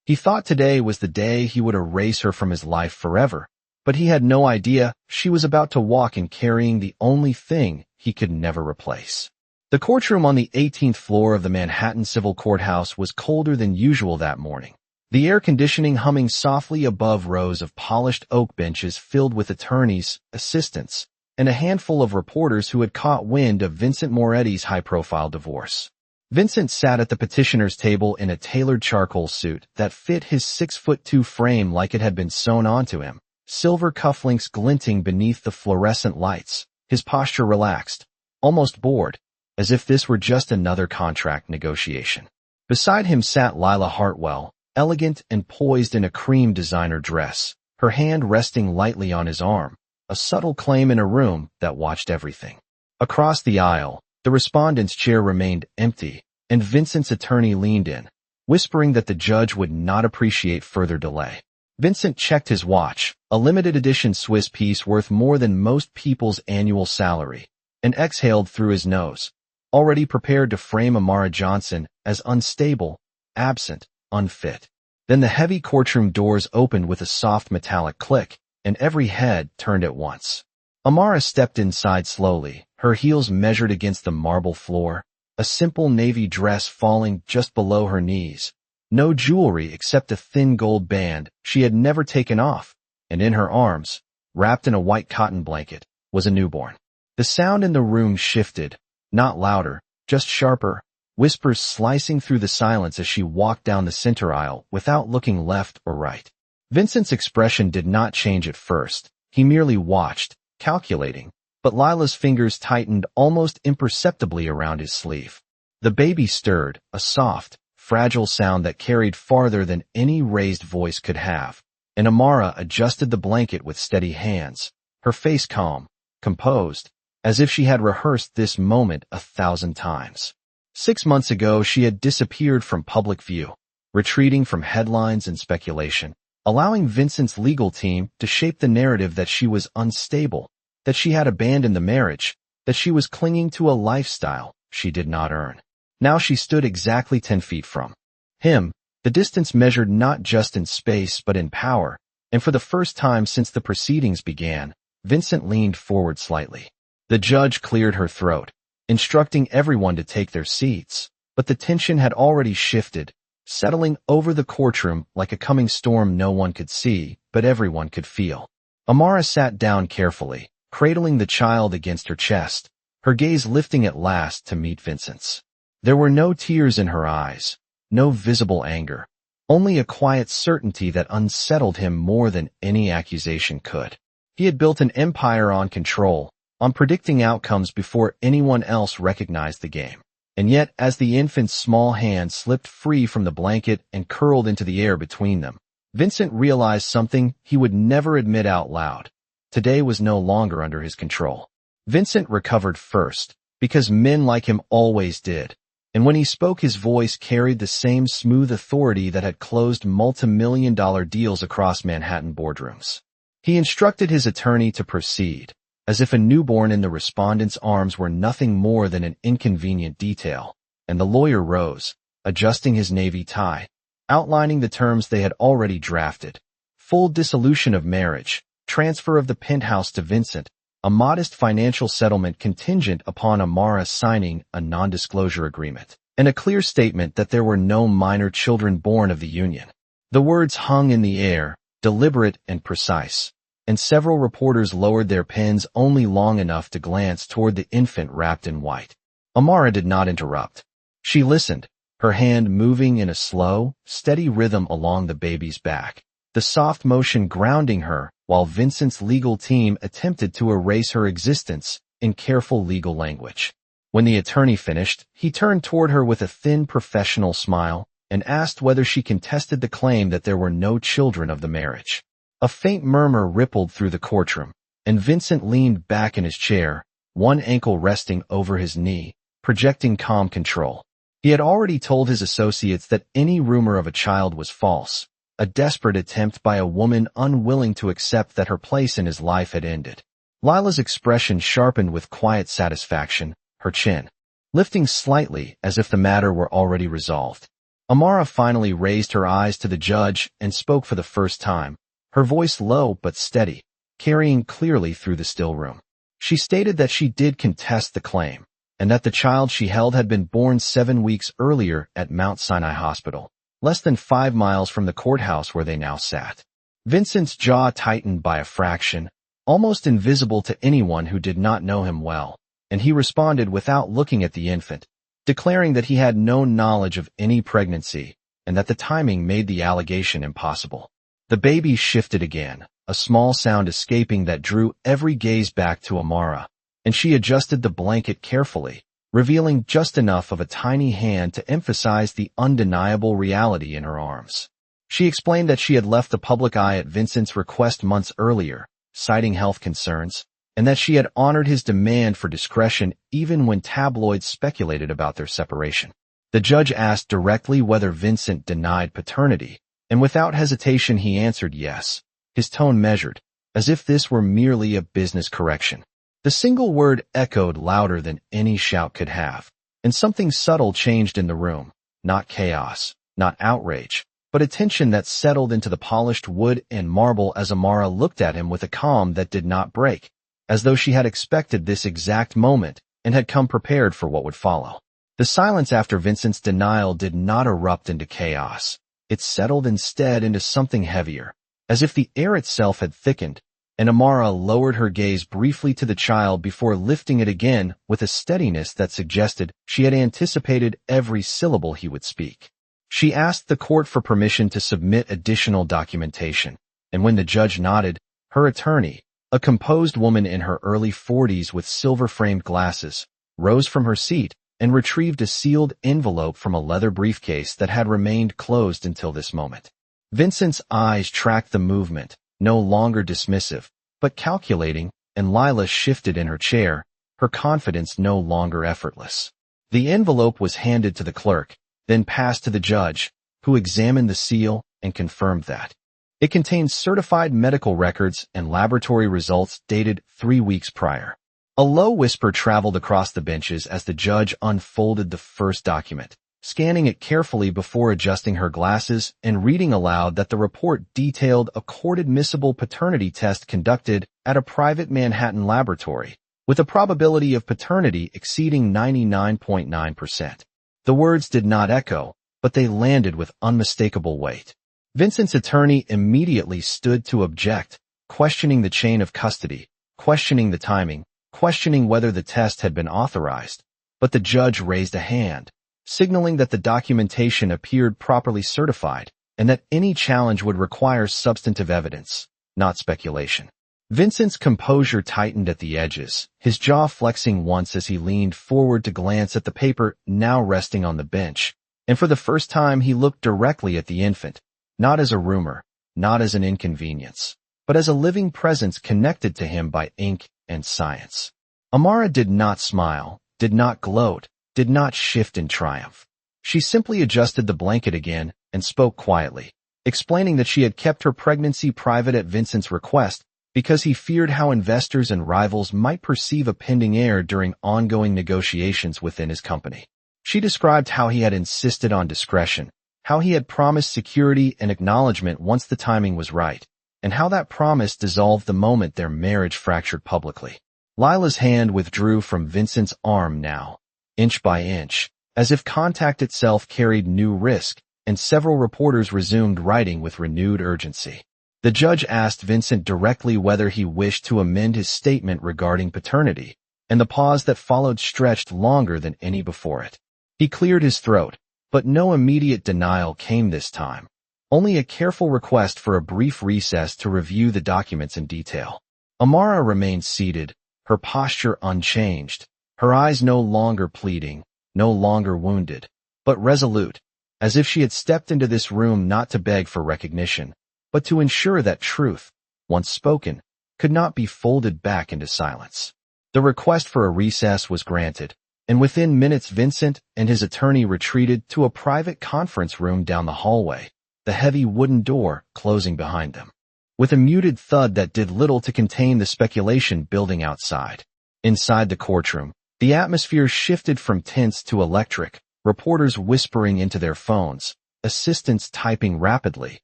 He thought today was the day he would erase her from his life forever, but he had no idea she was about to walk in carrying the only thing he could never replace. The courtroom on the 18th floor of the Manhattan Civil Courthouse was colder than usual that morning. The air conditioning humming softly above rows of polished oak benches filled with attorneys, assistants, and a handful of reporters who had caught wind of Vincent Moretti's high-profile divorce. Vincent sat at the petitioner's table in a tailored charcoal suit that fit his 6'2" frame like it had been sewn onto him, silver cufflinks glinting beneath the fluorescent lights, his posture relaxed, almost bored, as if this were just another contract negotiation. Beside him sat Lila Hartwell, elegant and poised in a cream designer dress, her hand resting lightly on his arm, a subtle claim in a room that watched everything. Across the aisle, the respondent's chair remained empty, and Vincent's attorney leaned in, whispering that the judge would not appreciate further delay. Vincent checked his watch, a limited edition Swiss piece worth more than most people's annual salary, and exhaled through his nose, already prepared to frame Amara Johnson as unstable, absent, unfit. Then the heavy courtroom doors opened with a soft metallic click, and every head turned at once. Amara stepped inside slowly, her heels measured against the marble floor, a simple navy dress falling just below her knees. No jewelry except a thin gold band she had never taken off, and in her arms, wrapped in a white cotton blanket, was a newborn. The sound in the room shifted, not louder, just sharper, whispers slicing through the silence as she walked down the center aisle without looking left or right. Vincent's expression did not change at first. He merely watched, calculating, but Lila's fingers tightened almost imperceptibly around his sleeve. The baby stirred, a soft, fragile sound that carried farther than any raised voice could have, and Amara adjusted the blanket with steady hands, her face calm, composed, as if she had rehearsed this moment 1,000 times. 6 months ago she had disappeared from public view, retreating from headlines and speculation, allowing Vincent's legal team to shape the narrative that she was unstable, that she had abandoned the marriage, that she was clinging to a lifestyle she did not earn. Now she stood exactly 10 feet from him, the distance measured not just in space but in power, and for the first time since the proceedings began, Vincent leaned forward slightly. The judge cleared her throat, instructing everyone to take their seats, but the tension had already shifted, settling over the courtroom like a coming storm no one could see, but everyone could feel. Amara sat down carefully, cradling the child against her chest, her gaze lifting at last to meet Vincent's. There were no tears in her eyes, no visible anger, only a quiet certainty that unsettled him more than any accusation could. He had built an empire on control, on predicting outcomes before anyone else recognized the game. And yet, as the infant's small hand slipped free from the blanket and curled into the air between them, Vincent realized something he would never admit out loud. Today was no longer under his control. Vincent recovered first, because men like him always did. And when he spoke, his voice carried the same smooth authority that had closed multi-million-dollar deals across Manhattan boardrooms. He instructed his attorney to proceed, as if a newborn in the respondent's arms were nothing more than an inconvenient detail, and the lawyer rose, adjusting his navy tie, outlining the terms they had already drafted: full dissolution of marriage, transfer of the penthouse to Vincent, a modest financial settlement contingent upon Amara signing a non-disclosure agreement, and a clear statement that there were no minor children born of the union. The words hung in the air, deliberate and precise, and several reporters lowered their pens only long enough to glance toward the infant wrapped in white. Amara did not interrupt. She listened, her hand moving in a slow, steady rhythm along the baby's back, the soft motion grounding her, while Vincent's legal team attempted to erase her existence in careful legal language. When the attorney finished, he turned toward her with a thin professional smile and asked whether she contested the claim that there were no children of the marriage. A faint murmur rippled through the courtroom, and Vincent leaned back in his chair, one ankle resting over his knee, projecting calm control. He had already told his associates that any rumor of a child was false, a desperate attempt by a woman unwilling to accept that her place in his life had ended. Lila's expression sharpened with quiet satisfaction, her chin lifting slightly as if the matter were already resolved. Amara finally raised her eyes to the judge and spoke for the first time, her voice low but steady, carrying clearly through the still room. She stated that she did contest the claim, and that the child she held had been born 7 weeks earlier at Mount Sinai Hospital, less than 5 miles from the courthouse where they now sat. Vincent's jaw tightened by a fraction, almost invisible to anyone who did not know him well, and he responded without looking at the infant, declaring that he had no knowledge of any pregnancy and that the timing made the allegation impossible. The baby shifted again, a small sound escaping that drew every gaze back to Amara, and she adjusted the blanket carefully, revealing just enough of a tiny hand to emphasize the undeniable reality in her arms. She explained that she had left the public eye at Vincent's request months earlier, citing health concerns, and that she had honored his demand for discretion even when tabloids speculated about their separation. The judge asked directly whether Vincent denied paternity, and without hesitation he answered yes, his tone measured, as if this were merely a business correction. The single word echoed louder than any shout could have, and something subtle changed in the room, not chaos, not outrage, but a tension that settled into the polished wood and marble as Amara looked at him with a calm that did not break, as though she had expected this exact moment and had come prepared for what would follow. The silence after Vincent's denial did not erupt into chaos. It settled instead into something heavier, as if the air itself had thickened, and Amara lowered her gaze briefly to the child before lifting it again with a steadiness that suggested she had anticipated every syllable he would speak. She asked the court for permission to submit additional documentation, and when the judge nodded, her attorney, a composed woman in her early 40s with silver-framed glasses, rose from her seat and retrieved a sealed envelope from a leather briefcase that had remained closed until this moment. Vincent's eyes tracked the movement, no longer dismissive, but calculating, and Lila shifted in her chair, her confidence no longer effortless. The envelope was handed to the clerk, then passed to the judge, who examined the seal and confirmed that it contained certified medical records and laboratory results dated 3 weeks prior. A low whisper traveled across the benches as the judge unfolded the first document, scanning it carefully before adjusting her glasses and reading aloud that the report detailed a court-admissible paternity test conducted at a private Manhattan laboratory, with a probability of paternity exceeding 99.9%. The words did not echo, but they landed with unmistakable weight. Vincent's attorney immediately stood to object, questioning the chain of custody, questioning the timing, questioning whether the test had been authorized, but the judge raised a hand, signaling that the documentation appeared properly certified and that any challenge would require substantive evidence, not speculation. Vincent's composure tightened at the edges, his jaw flexing once as he leaned forward to glance at the paper now resting on the bench, and for the first time he looked directly at the infant, not as a rumor, not as an inconvenience, but as a living presence connected to him by ink and science. Amara did not smile, did not gloat, did not shift in triumph. She simply adjusted the blanket again and spoke quietly, explaining that she had kept her pregnancy private at Vincent's request because he feared how investors and rivals might perceive a pending heir during ongoing negotiations within his company. She described how he had insisted on discretion, how he had promised security and acknowledgement once the timing was right, and how that promise dissolved the moment their marriage fractured publicly. Lila's hand withdrew from Vincent's arm now, inch by inch, as if contact itself carried new risk, and several reporters resumed writing with renewed urgency. The judge asked Vincent directly whether he wished to amend his statement regarding paternity, and the pause that followed stretched longer than any before it. He cleared his throat, but no immediate denial came this time, only a careful request for a brief recess to review the documents in detail. Amara remained seated, her posture unchanged, her eyes no longer pleading, no longer wounded, but resolute, as if she had stepped into this room not to beg for recognition, but to ensure that truth, once spoken, could not be folded back into silence. The request for a recess was granted, and within minutes Vincent and his attorney retreated to a private conference room down the hallway, the heavy wooden door closing behind them. With a muted thud that did little to contain the speculation building outside. Inside the courtroom, the atmosphere shifted from tense to electric, reporters whispering into their phones, assistants typing rapidly,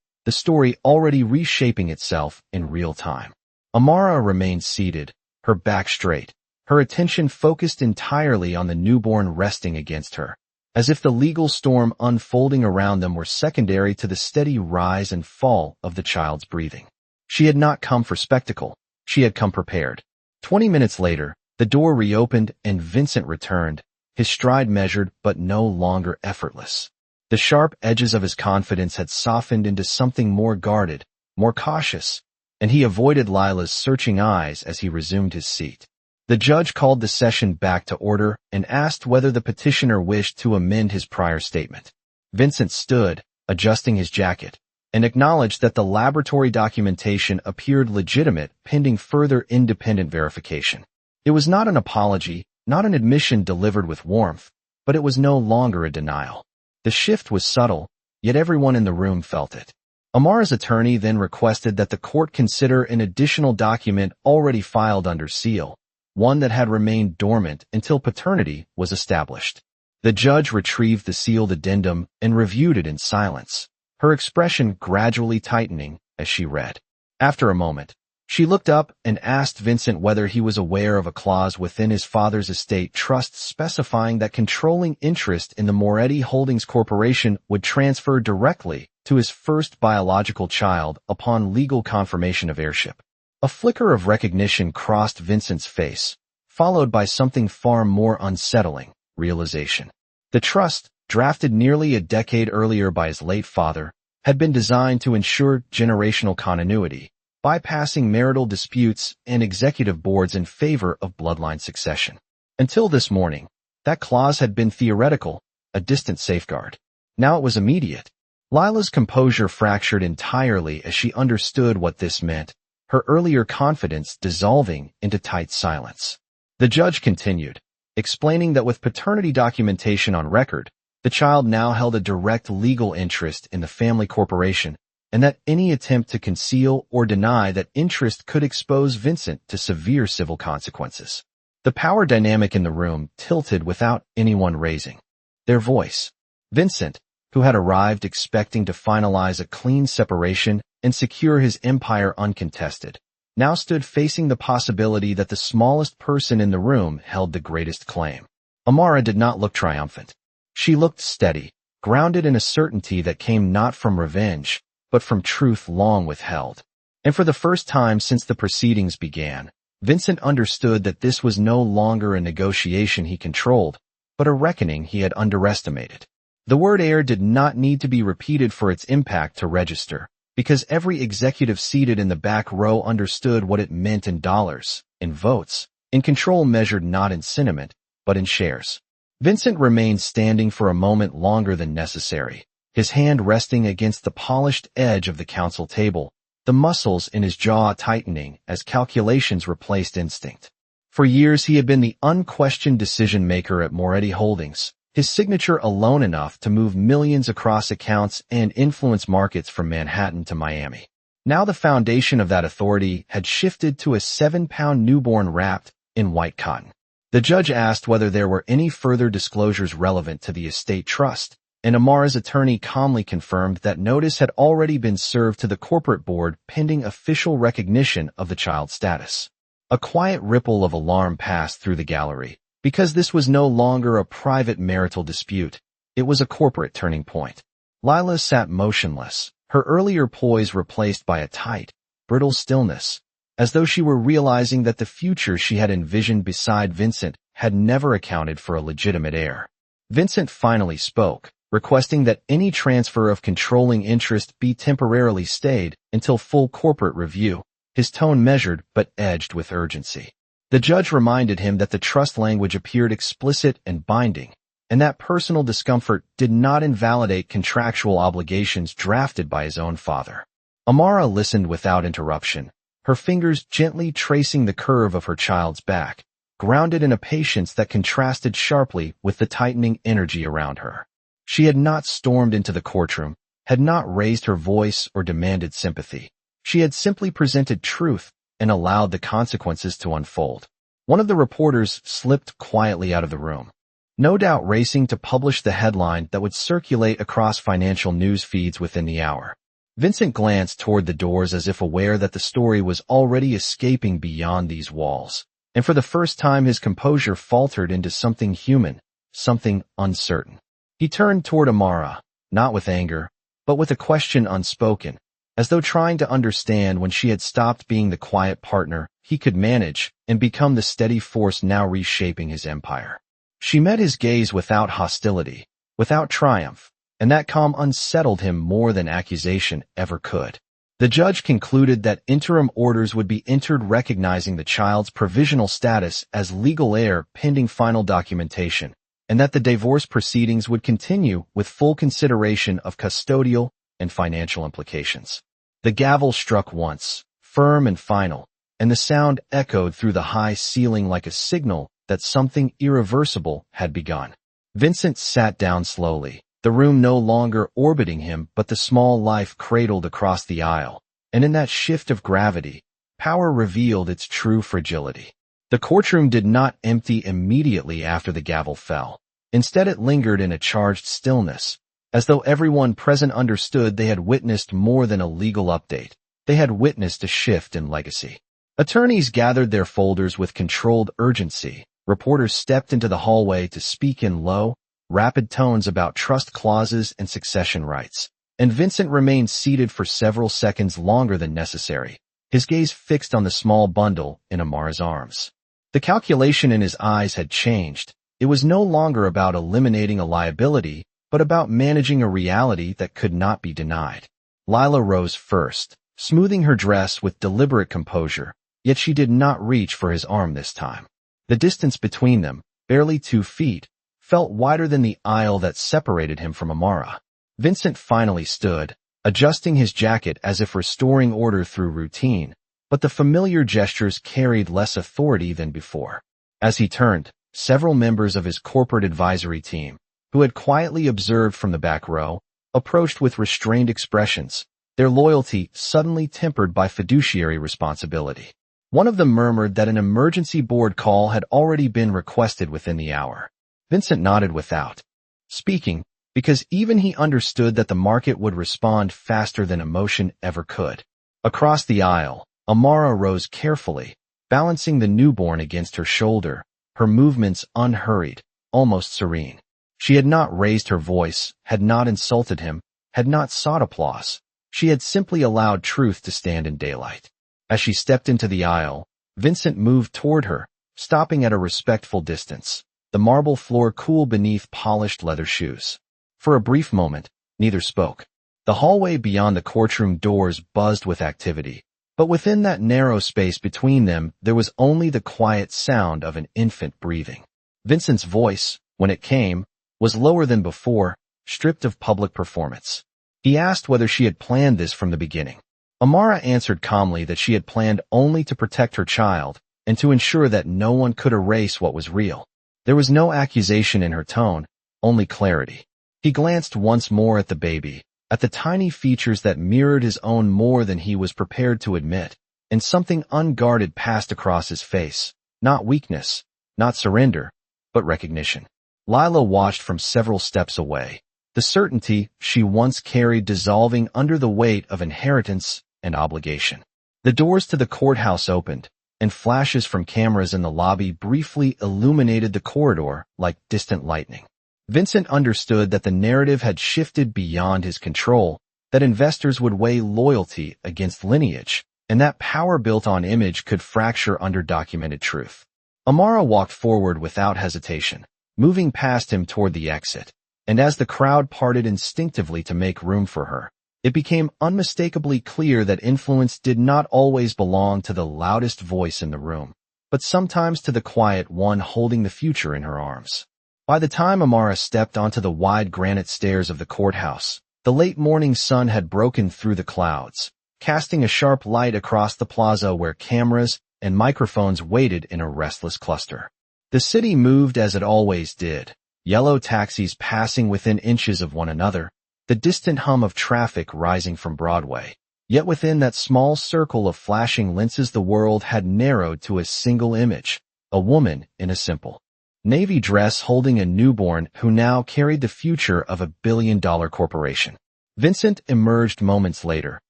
the story already reshaping itself in real time. Amara remained seated, her back straight, her attention focused entirely on the newborn resting against her, as if the legal storm unfolding around them were secondary to the steady rise and fall of the child's breathing. She had not come for spectacle. She had come prepared. 20 minutes later, the door reopened and Vincent returned, his stride measured but no longer effortless. The sharp edges of his confidence had softened into something more guarded, more cautious, and he avoided Lila's searching eyes as he resumed his seat. The judge called the session back to order and asked whether the petitioner wished to amend his prior statement. Vincent stood, adjusting his jacket, and acknowledged that the laboratory documentation appeared legitimate pending further independent verification. It was not an apology, not an admission delivered with warmth, but it was no longer a denial. The shift was subtle, yet everyone in the room felt it. Amara's attorney then requested that the court consider an additional document already filed under seal, one that had remained dormant until paternity was established. The judge retrieved the sealed addendum and reviewed it in silence, her expression gradually tightening as she read. After a moment, she looked up and asked Vincent whether he was aware of a clause within his father's estate trust specifying that controlling interest in the Moretti Holdings Corporation would transfer directly to his first biological child upon legal confirmation of heirship. A flicker of recognition crossed Vincent's face, followed by something far more unsettling, realization. The trust, drafted nearly a decade earlier by his late father, had been designed to ensure generational continuity, bypassing marital disputes and executive boards in favor of bloodline succession. Until this morning, that clause had been theoretical, a distant safeguard. Now it was immediate. Lila's composure fractured entirely as she understood what this meant, her earlier confidence dissolving into tight silence. The judge continued, explaining that with paternity documentation on record, the child now held a direct legal interest in the family corporation, and that any attempt to conceal or deny that interest could expose Vincent to severe civil consequences. The power dynamic in the room tilted without anyone raising their voice. Vincent, who had arrived expecting to finalize a clean separation and secure his empire uncontested, now stood facing the possibility that the smallest person in the room held the greatest claim. Amara did not look triumphant. She looked steady, grounded in a certainty that came not from revenge, but from truth long withheld. And for the first time since the proceedings began, Vincent understood that this was no longer a negotiation he controlled, but a reckoning he had underestimated. The word heir did not need to be repeated for its impact to register, because every executive seated in the back row understood what it meant in dollars, in votes, in control measured not in sentiment, but in shares. Vincent remained standing for a moment longer than necessary, his hand resting against the polished edge of the counsel table, the muscles in his jaw tightening as calculations replaced instinct. For years he had been the unquestioned decision-maker at Moretti Holdings, his signature alone enough to move millions across accounts and influence markets from Manhattan to Miami. Now the foundation of that authority had shifted to a 7-pound newborn wrapped in white cotton. The judge asked whether there were any further disclosures relevant to the estate trust, and Amara's attorney calmly confirmed that notice had already been served to the corporate board pending official recognition of the child's status. A quiet ripple of alarm passed through the gallery, because this was no longer a private marital dispute. It was a corporate turning point. Lila sat motionless, her earlier poise replaced by a tight, brittle stillness, as though she were realizing that the future she had envisioned beside Vincent had never accounted for a legitimate heir. Vincent finally spoke, requesting that any transfer of controlling interest be temporarily stayed until full corporate review, his tone measured but edged with urgency. The judge reminded him that the trust language appeared explicit and binding, and that personal discomfort did not invalidate contractual obligations drafted by his own father. Amara listened without interruption, her fingers gently tracing the curve of her child's back, grounded in a patience that contrasted sharply with the tightening energy around her. She had not stormed into the courtroom, had not raised her voice or demanded sympathy. She had simply presented truth and allowed the consequences to unfold. One of the reporters slipped quietly out of the room. no doubt racing to publish the headline that would circulate across financial news feeds within the hour. Vincent glanced toward the doors as if aware that the story was already escaping beyond these walls, and for the first time his composure faltered into something human, something uncertain. He turned toward Amara, not with anger, but with a question unspoken, as though trying to understand when she had stopped being the quiet partner he could manage and become the steady force now reshaping his empire. She met his gaze without hostility, without triumph, and that calm unsettled him more than accusation ever could. The judge concluded that interim orders would be entered recognizing the child's provisional status as legal heir pending final documentation, and that the divorce proceedings would continue with full consideration of custodial and financial implications. The gavel struck once, firm and final, and the sound echoed through the high ceiling like a signal that something irreversible had begun. Vincent sat down slowly, the room no longer orbiting him but the small life cradled across the aisle, and in that shift of gravity, power revealed its true fragility. The courtroom did not empty immediately after the gavel fell. Instead it lingered in a charged stillness, as though everyone present understood they had witnessed more than a legal update. They had witnessed a shift in legacy. Attorneys gathered their folders with controlled urgency. Reporters stepped into the hallway to speak in low, rapid tones about trust clauses and succession rights, and Vincent remained seated for several seconds longer than necessary, his gaze fixed on the small bundle in Amara's arms. The calculation in his eyes had changed. It was no longer about eliminating a liability, but about managing a reality that could not be denied. Lila rose first, smoothing her dress with deliberate composure, yet she did not reach for his arm this time. The distance between them, barely 2 feet, felt wider than the aisle that separated him from Amara. Vincent finally stood, adjusting his jacket as if restoring order through routine, but the familiar gestures carried less authority than before. As he turned, several members of his corporate advisory team, who had quietly observed from the back row, approached with restrained expressions, their loyalty suddenly tempered by fiduciary responsibility. One of them murmured that an emergency board call had already been requested within the hour. Vincent nodded without speaking, because even he understood that the market would respond faster than emotion ever could. Across the aisle, Amara rose carefully, balancing the newborn against her shoulder, her movements unhurried, almost serene. She had not raised her voice, had not insulted him, had not sought applause. She had simply allowed truth to stand in daylight. As she stepped into the aisle, Vincent moved toward her, stopping at a respectful distance, the marble floor cool beneath polished leather shoes. For a brief moment, neither spoke. The hallway beyond the courtroom doors buzzed with activity, but within that narrow space between them there was only the quiet sound of an infant breathing. Vincent's voice, when it came, was lower than before, stripped of public performance. He asked whether she had planned this from the beginning. Amara answered calmly that she had planned only to protect her child and to ensure that no one could erase what was real. There was no accusation in her tone, only clarity. He glanced once more at the baby, at the tiny features that mirrored his own more than he was prepared to admit, and something unguarded passed across his face, not weakness, not surrender, but recognition. Lila watched from several steps away, the certainty she once carried dissolving under the weight of inheritance and obligation. The doors to the courthouse opened, and flashes from cameras in the lobby briefly illuminated the corridor like distant lightning. Vincent understood that the narrative had shifted beyond his control, that investors would weigh loyalty against lineage, and that power built on image could fracture under documented truth. Amara walked forward without hesitation, moving past him toward the exit, and as the crowd parted instinctively to make room for her, it became unmistakably clear that influence did not always belong to the loudest voice in the room, but sometimes to the quiet one holding the future in her arms. By the time Amara stepped onto the wide granite stairs of the courthouse, the late morning sun had broken through the clouds, casting a sharp light across the plaza where cameras and microphones waited in a restless cluster. The city moved as it always did, yellow taxis passing within inches of one another, the distant hum of traffic rising from Broadway. Yet within that small circle of flashing lenses the world had narrowed to a single image, a woman in a simple navy dress holding a newborn who now carried the future of a billion-dollar corporation. Vincent emerged moments later,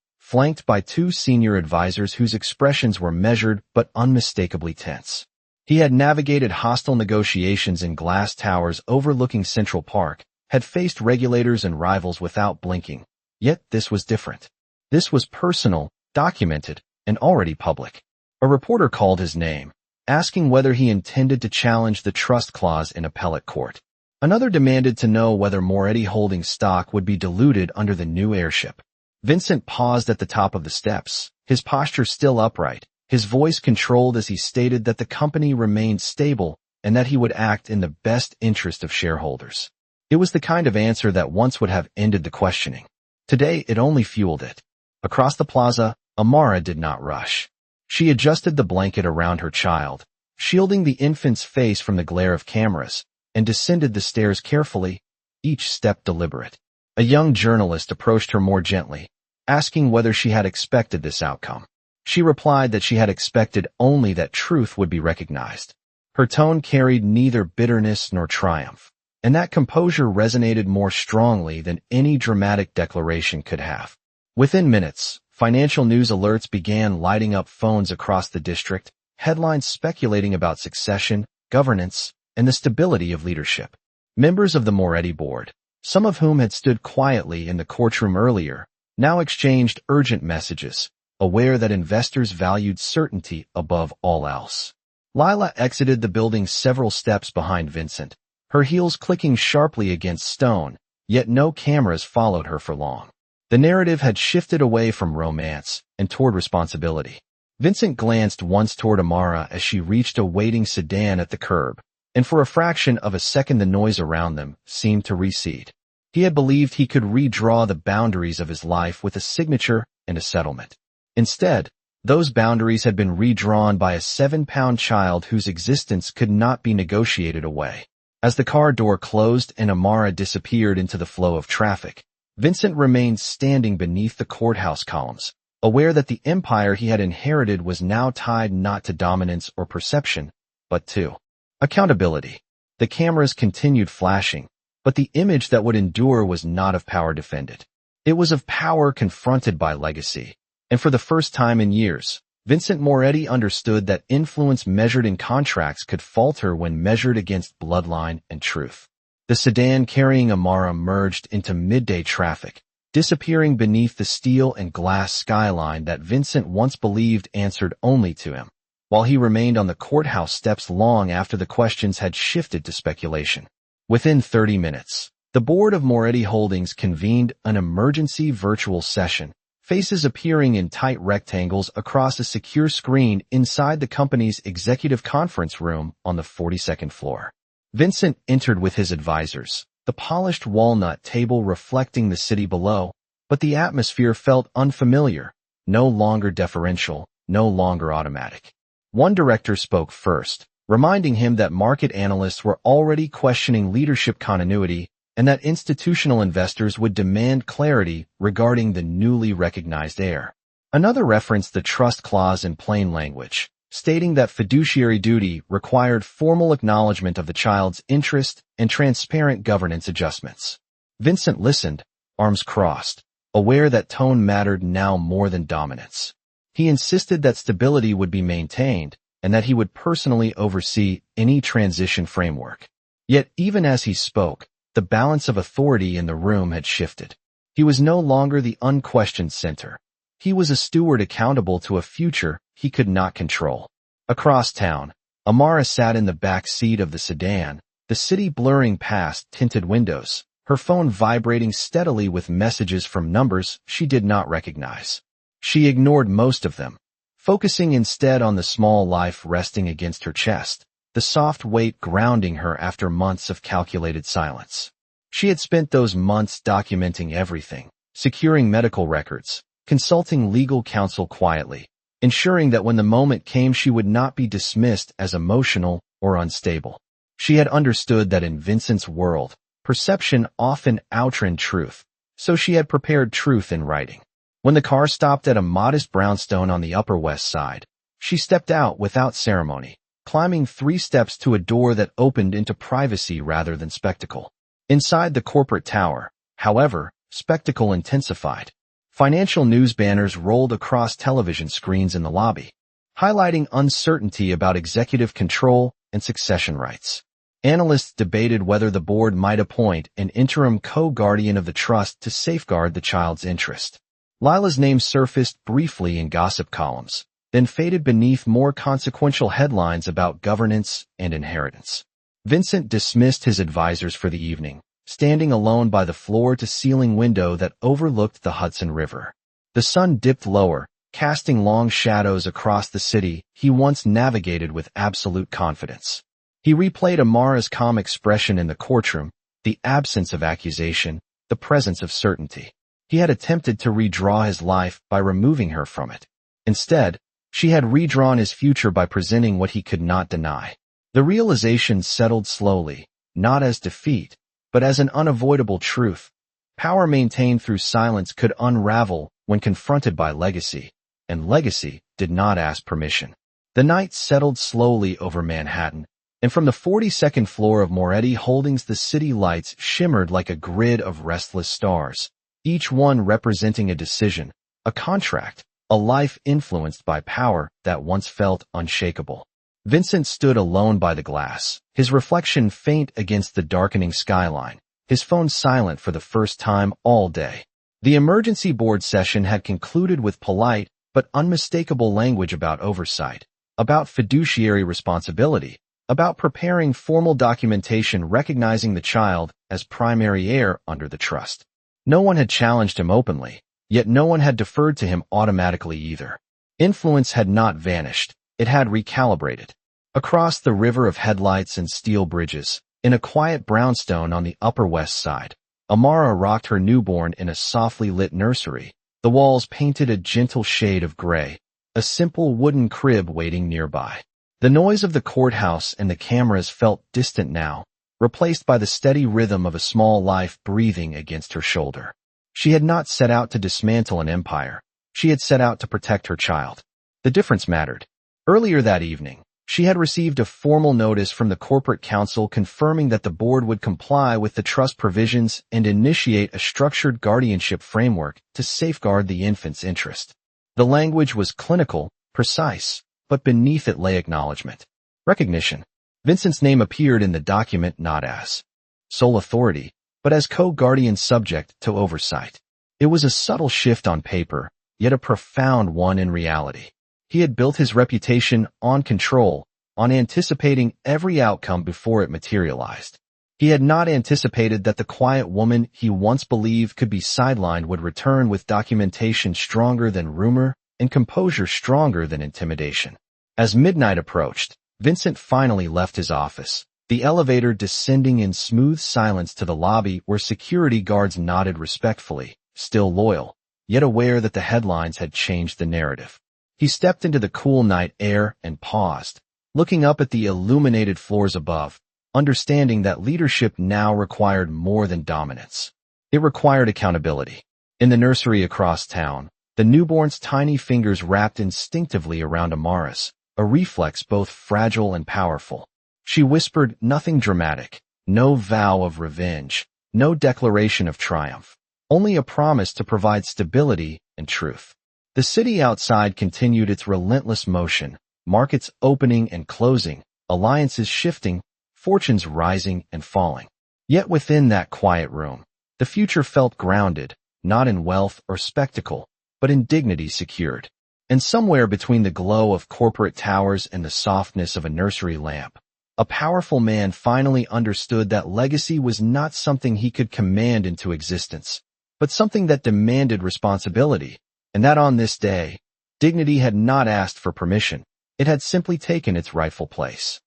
flanked by two senior advisors whose expressions were measured but unmistakably tense. He had navigated hostile negotiations in glass towers overlooking Central Park, had faced regulators and rivals without blinking. Yet this was different. This was personal, documented, and already public. A reporter called his name, asking whether he intended to challenge the trust clause in appellate court. Another demanded to know whether Moretti Holdings stock would be diluted under the new heirship. Vincent paused at the top of the steps, his posture still upright, his voice controlled as he stated that the company remained stable and that he would act in the best interest of shareholders. It was the kind of answer that once would have ended the questioning. Today, it only fueled it. Across the plaza, Amara did not rush. She adjusted the blanket around her child, shielding the infant's face from the glare of cameras, and descended the stairs carefully, each step deliberate. A young journalist approached her more gently, asking whether she had expected this outcome. She replied that she had expected only that truth would be recognized. Her tone carried neither bitterness nor triumph, and that composure resonated more strongly than any dramatic declaration could have. Within minutes, financial news alerts began lighting up phones across the district, headlines speculating about succession, governance, and the stability of leadership. Members of the Moretti board, some of whom had stood quietly in the courtroom earlier, now exchanged urgent messages, aware that investors valued certainty above all else. Lila exited the building several steps behind Vincent, her heels clicking sharply against stone, yet no cameras followed her for long. The narrative had shifted away from romance and toward responsibility. Vincent glanced once toward Amara as she reached a waiting sedan at the curb, and for a fraction of a second the noise around them seemed to recede. He had believed he could redraw the boundaries of his life with a signature and a settlement. Instead, those boundaries had been redrawn by a 7-pound child whose existence could not be negotiated away. As the car door closed and Amara disappeared into the flow of traffic, Vincent remained standing beneath the courthouse columns, aware that the empire he had inherited was now tied not to dominance or perception, but to accountability. The cameras continued flashing, but the image that would endure was not of power defended. It was of power confronted by legacy. And for the first time in years, Vincent Moretti understood that influence measured in contracts could falter when measured against bloodline and truth. The sedan carrying Amara merged into midday traffic, disappearing beneath the steel and glass skyline that Vincent once believed answered only to him, while he remained on the courthouse steps long after the questions had shifted to speculation. Within 30 minutes, the board of Moretti Holdings convened an emergency virtual session, faces appearing in tight rectangles across a secure screen inside the company's executive conference room on the 42nd floor. Vincent entered with his advisors, the polished walnut table reflecting the city below, but the atmosphere felt unfamiliar, no longer deferential, no longer automatic. One director spoke first, reminding him that market analysts were already questioning leadership continuity and that institutional investors would demand clarity regarding the newly recognized heir. Another referenced the trust clause in plain language, stating that fiduciary duty required formal acknowledgement of the child's interest and transparent governance adjustments. Vincent listened, arms crossed, aware that tone mattered now more than dominance. He insisted that stability would be maintained and that he would personally oversee any transition framework. Yet even as he spoke, the balance of authority in the room had shifted. He was no longer the unquestioned center. He was a steward accountable to a future he could not control. Across town, Amara sat in the back seat of the sedan, the city blurring past tinted windows, her phone vibrating steadily with messages from numbers she did not recognize. She ignored most of them, focusing instead on the small life resting against her chest, the soft weight grounding her after months of calculated silence. She had spent those months documenting everything, securing medical records, consulting legal counsel quietly, ensuring that when the moment came she would not be dismissed as emotional or unstable. She had understood that in Vincent's world, perception often outran truth, so she had prepared truth in writing. When the car stopped at a modest brownstone on the Upper West Side, she stepped out without ceremony, climbing 3 steps to a door that opened into privacy rather than spectacle. Inside the corporate tower, however, spectacle intensified. Financial news banners rolled across television screens in the lobby, highlighting uncertainty about executive control and succession rights. Analysts debated whether the board might appoint an interim co-guardian of the trust to safeguard the child's interest. Lila's name surfaced briefly in gossip columns, then faded beneath more consequential headlines about governance and inheritance. Vincent dismissed his advisors for the evening, standing alone by the floor-to-ceiling window that overlooked the Hudson River. The sun dipped lower, casting long shadows across the city he once navigated with absolute confidence. He replayed Amara's calm expression in the courtroom, the absence of accusation, the presence of certainty. He had attempted to redraw his life by removing her from it. Instead, she had redrawn his future by presenting what he could not deny. The realization settled slowly, not as defeat, but as an unavoidable truth. Power maintained through silence could unravel when confronted by legacy, and legacy did not ask permission. The night settled slowly over Manhattan, and from the 42nd floor of Moretti Holdings the city lights shimmered like a grid of restless stars, each one representing a decision, a contract, a life influenced by power that once felt unshakable. Vincent stood alone by the glass, his reflection faint against the darkening skyline, his phone silent for the first time all day. The emergency board session had concluded with polite but unmistakable language about oversight, about fiduciary responsibility, about preparing formal documentation recognizing the child as primary heir under the trust. No one had challenged him openly, yet no one had deferred to him automatically either. Influence had not vanished, it had recalibrated. Across the river of headlights and steel bridges, in a quiet brownstone on the Upper West Side, Amara rocked her newborn in a softly lit nursery, the walls painted a gentle shade of gray, a simple wooden crib waiting nearby. The noise of the courthouse and the cameras felt distant now, replaced by the steady rhythm of a small life breathing against her shoulder. She had not set out to dismantle an empire. She had set out to protect her child. The difference mattered. Earlier that evening, she had received a formal notice from the corporate council confirming that the board would comply with the trust provisions and initiate a structured guardianship framework to safeguard the infant's interest. The language was clinical, precise, but beneath it lay acknowledgement. Recognition. Vincent's name appeared in the document not as sole authority, but as co-guardian subject to oversight. It was a subtle shift on paper, yet a profound one in reality. He had built his reputation on control, on anticipating every outcome before it materialized. He had not anticipated that the quiet woman he once believed could be sidelined would return with documentation stronger than rumor and composure stronger than intimidation. As midnight approached, Vincent finally left his office, the elevator descending in smooth silence to the lobby where security guards nodded respectfully, still loyal, yet aware that the headlines had changed the narrative. He stepped into the cool night air and paused, looking up at the illuminated floors above, understanding that leadership now required more than dominance. It required accountability. In the nursery across town, the newborn's tiny fingers wrapped instinctively around Amara's, a reflex both fragile and powerful. She whispered nothing dramatic, no vow of revenge, no declaration of triumph, only a promise to provide stability and truth. The city outside continued its relentless motion, markets opening and closing, alliances shifting, fortunes rising and falling. Yet within that quiet room, the future felt grounded, not in wealth or spectacle, but in dignity secured. And somewhere between the glow of corporate towers and the softness of a nursery lamp, a powerful man finally understood that legacy was not something he could command into existence, but something that demanded responsibility, and that on this day, dignity had not asked for permission, it had simply taken its rightful place.